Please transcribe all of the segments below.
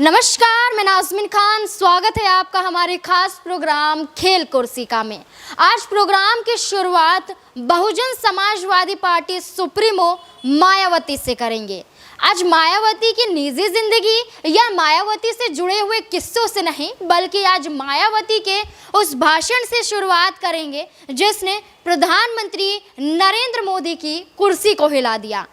नमस्कार, मैं नाज़मीन खान। स्वागत है आपका हमारे खास प्रोग्राम खेल कुर्सिका में। आज प्रोग्राम की शुरुआत बहुजन समाजवादी पार्टी सुप्रीमो मायावती से करेंगे। आज मायावती की निजी जिंदगी या मायावती से जुड़े हुए किस्सों से नहीं, बल्कि आज मायावती के उस भाषण से शुरुआत करेंगे जिसने प्रधानमंत्री नरेंद्र मोदी की कुर्सी को हिला दिया।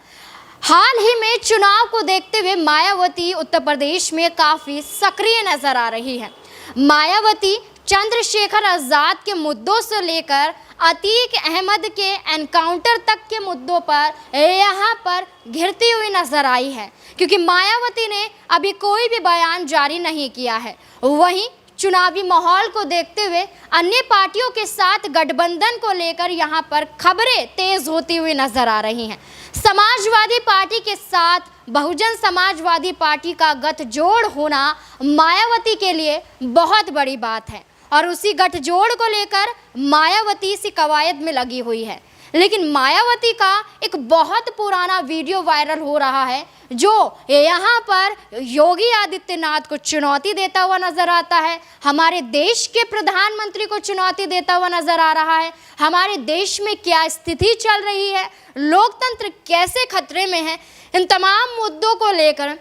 हाल ही में चुनाव को देखते हुए मायावती उत्तर प्रदेश में काफ़ी सक्रिय नजर आ रही है। मायावती चंद्रशेखर आज़ाद के मुद्दों से लेकर अतीक अहमद के एनकाउंटर तक के मुद्दों पर यहाँ पर घिरती हुई नजर आई है, क्योंकि मायावती ने अभी कोई भी बयान जारी नहीं किया है। वहीं चुनावी माहौल को देखते हुए अन्य पार्टियों के साथ गठबंधन को लेकर यहाँ पर खबरें तेज होती हुई नजर आ रही हैं। समाजवादी पार्टी के साथ बहुजन समाजवादी पार्टी का गठजोड़ होना मायावती के लिए बहुत बड़ी बात है और उसी गठजोड़ को लेकर मायावती इसी कवायद में लगी हुई है। लेकिन मायावती का एक बहुत पुराना वीडियो वायरल हो रहा है जो यहाँ पर योगी आदित्यनाथ को चुनौती देता हुआ नजर आता है, हमारे देश के प्रधानमंत्री को चुनौती देता हुआ नजर आ रहा है। हमारे देश में क्या स्थिति चल रही है, लोकतंत्र कैसे खतरे में है, इन तमाम मुद्दों को लेकर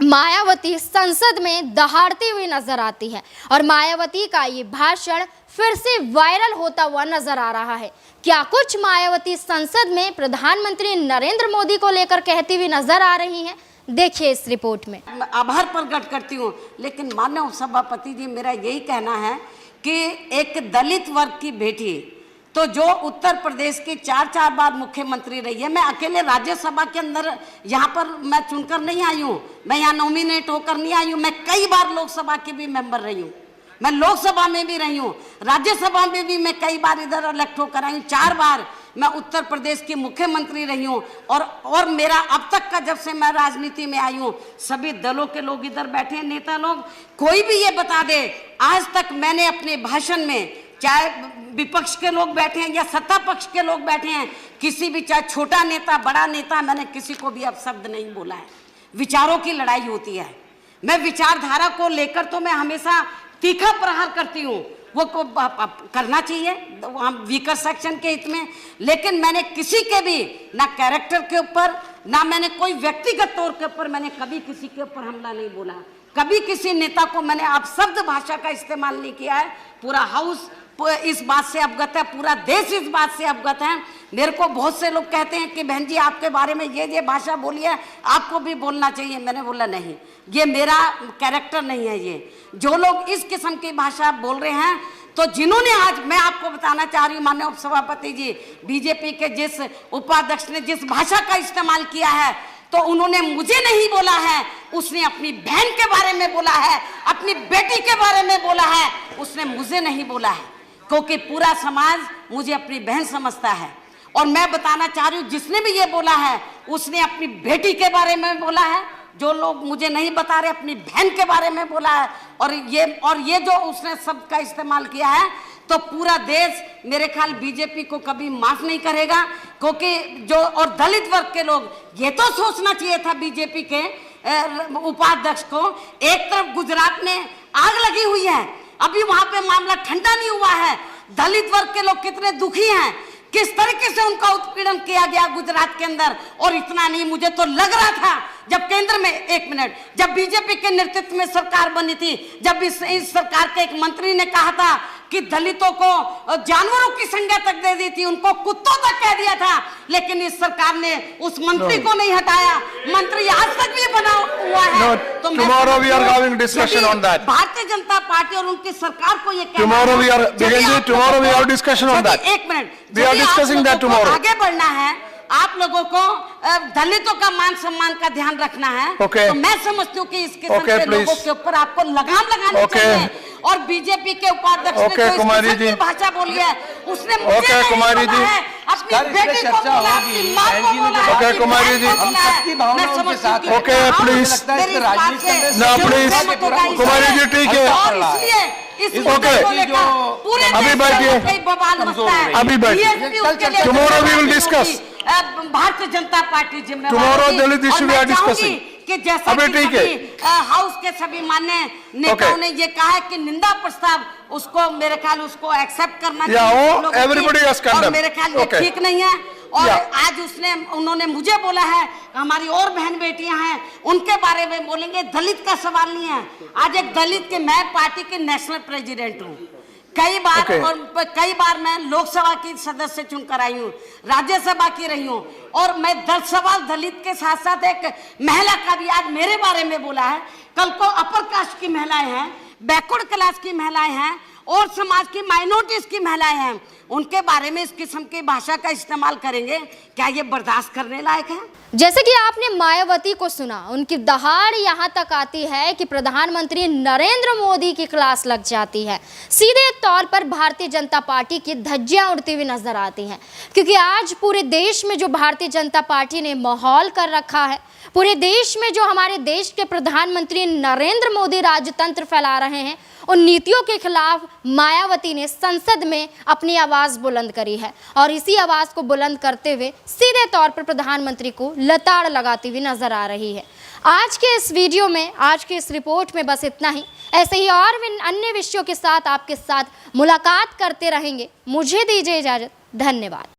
मायावती संसद में दहाड़ती हुई नजर आती है और मायावती का ये भाषण फिर से वायरल होता हुआ नजर आ रहा है। क्या कुछ मायावती संसद में प्रधानमंत्री नरेंद्र मोदी को लेकर कहती हुई नजर आ रही हैं, देखिए इस रिपोर्ट में। आभार प्रकट करती हूँ, लेकिन माननीय सभापति जी, मेरा यही कहना है कि एक दलित वर्ग की बेटी तो जो उत्तर प्रदेश की चार बार मुख्यमंत्री रही है, मैं अकेले राज्यसभा के अंदर यहाँ पर मैं चुनकर नहीं आई हूँ, मैं यहाँ नॉमिनेट होकर नहीं आई हूँ, मैं कई बार लोकसभा की भी मेंबर रही हूँ, मैं लोकसभा में भी रही हूँ, राज्यसभा में भी मैं कई बार इधर इलेक्ट होकर आई हूँ, 4 बार मैं उत्तर प्रदेश की मुख्यमंत्री रही हूँ। और मेरा अब तक का, जब से मैं राजनीति में आई हूँ, सभी दलों के लोग इधर बैठे हैं, नेता लोग, कोई भी ये बता दे आज तक मैंने अपने भाषण में, चाहे विपक्ष के लोग बैठे हैं या सत्ता पक्ष के लोग बैठे हैं, किसी भी, चाहे छोटा नेता बड़ा नेता, मैंने किसी को भी अपशब्द नहीं बोला है। विचारों की लड़ाई होती है, मैं विचारधारा को लेकर तो मैं हमेशा तीखा प्रहार करती हूँ, वो को करना चाहिए हम वीकर सेक्शन के हित में, लेकिन मैंने किसी के भी ना कैरेक्टर के ऊपर, ना मैंने कोई व्यक्तिगत तौर के ऊपर मैंने कभी किसी के ऊपर हमला नहीं बोला, कभी किसी नेता को मैंने अपशब्द भाषा का इस्तेमाल नहीं किया है। पूरा हाउस इस बात से अवगत है, पूरा देश इस बात से अवगत है। मेरे को बहुत से लोग कहते हैं कि बहन जी आपके बारे में ये भाषा बोली है, आपको भी बोलना चाहिए। मैंने बोला नहीं, ये मेरा कैरेक्टर नहीं है। ये जो लोग इस किस्म की भाषा बोल रहे हैं, तो जिन्होंने, आज मैं आपको बताना चाह रही हूँ माननीय उपसभापति जी, बीजेपी के जिस उपाध्यक्ष ने जिस भाषा का इस्तेमाल किया है, तो उन्होंने मुझे नहीं बोला है, उसने अपनी बहन के बारे में बोला है, अपनी बेटी के बारे में बोला है, उसने मुझे नहीं बोला है, क्योंकि पूरा समाज मुझे अपनी बहन समझता है। और मैं बताना चाह रही हूँ, जिसने भी ये बोला है उसने अपनी बेटी के बारे में बोला है, जो लोग मुझे नहीं बता रहे अपनी बहन के बारे में बोला है। और ये जो उसने शब्द का इस्तेमाल किया है, तो पूरा देश मेरे ख्याल बीजेपी को कभी माफ नहीं करेगा, क्योंकि जो, और दलित वर्ग के लोग, ये तो सोचना चाहिए था बीजेपी के उपाध्यक्ष को, एक तरफ गुजरात में आग लगी हुई है, अभी वहां पे मामला ठंडा नहीं हुआ है, दलित वर्ग के लोग कितने दुखी हैं, किस तरीके से उनका उत्पीड़न किया गया गुजरात के अंदर। और इतना नहीं, मुझे तो लग रहा था जब केंद्र में, एक मिनट, जब बीजेपी के नेतृत्व में सरकार बनी थी, जब इस सरकार के एक मंत्री ने कहा था कि दलितों को जानवरों की संज्ञा तक दे दी थी, उनको कुत्तों तक कह दिया था, लेकिन इस सरकार ने उस मंत्री को नहीं हटाया, मंत्री आज तक भी बना हुआ है। तो tomorrow we are having discussion on that. Bharatiya Janata party और उनकी सरकार को ये tomorrow we have discussion on that. एक minute, we are discussing that tomorrow. आगे बढ़ना है, आप लोगों को दलितों का मान सम्मान का ध्यान रखना है। Okay. तो मैं समझती हूँ कि इस किस्म के लोगों के ऊपर आपको लगाम लगानी चाहिए। और बीजेपी के उपाध्यक्ष ने जो इस किस्म की भाषा बोली है, उसने मुझे नहीं बोला है, अपनी बेटी को बोला, अपनी माँ को बोला है, ओके कुमारी जी, हम सबकी भावनाओं के साथ, ओके प्लीज, ना प्लीज कुमारी जी, ठीक है, और इसलिए ओके, अभी बैठिए, अभी बैठिए, tomorrow we will discuss. Bharatiya Janata party tomorrow Dalit issue we are discussing. कि जैसा अभी कि ठीक है। सभी हाउस के सभी मान्य नेताओं ने ये कहा है कि निंदा प्रस्ताव उसको मेरे ख्याल उसको एक्सेप्ट करना चाहिए वो लोगों की, everybody has condemned. और मेरे ख्याल ये Okay. ठीक नहीं है। और Yeah. आज उन्होंने मुझे बोला है हमारी और बहन बेटियां हैं उनके बारे में बोलेंगे, दलित का सवाल नहीं है। आज एक दलित के, मैं पार्टी के नेशनल प्रेसिडेंट हूँ, कई बार Okay. और कई बार मैं लोकसभा की सदस्य चुनकर आई हूँ, राज्यसभा की रही हूँ, और मैं 10 सवाल दलित के साथ साथ एक महिला का भी आज मेरे बारे में बोला है। कल को अपर कास्ट की महिलाएं हैं, बैकवर्ड क्लास की महिलाएं हैं और समाज की माइनॉरिटीज की महिलाएं हैं, उनके बारे में इस किस्म की भाषा का इस्तेमाल करेंगे, क्या ये बर्दाश्त करने लायक है? जैसे कि आपने मायावती को सुना, उनकी दहाड़ यहाँ तक आती है कि प्रधानमंत्री नरेंद्र मोदी की क्लास लग जाती है। सीधे तौर पर भारतीय जनता पार्टी की धज्जियां उड़ती हुई नजर आती हैं, क्योंकि आज पूरे देश में जो भारतीय जनता पार्टी ने माहौल कर रखा है, पूरे देश में जो हमारे देश के प्रधानमंत्री नरेंद्र मोदी राजतंत्र फैला रहे हैं, उन नीतियों के खिलाफ मायावती ने संसद में अपनी आवाज़ बुलंद करी है और इसी आवाज़ को बुलंद करते हुए सीधे तौर पर प्रधानमंत्री को लताड़ लगाती हुई नजर आ रही है। आज के इस वीडियो में, आज के इस रिपोर्ट में बस इतना ही। ऐसे ही और अन्य विषयों के साथ आपके साथ मुलाकात करते रहेंगे। मुझे दीजिए इजाज़त। धन्यवाद।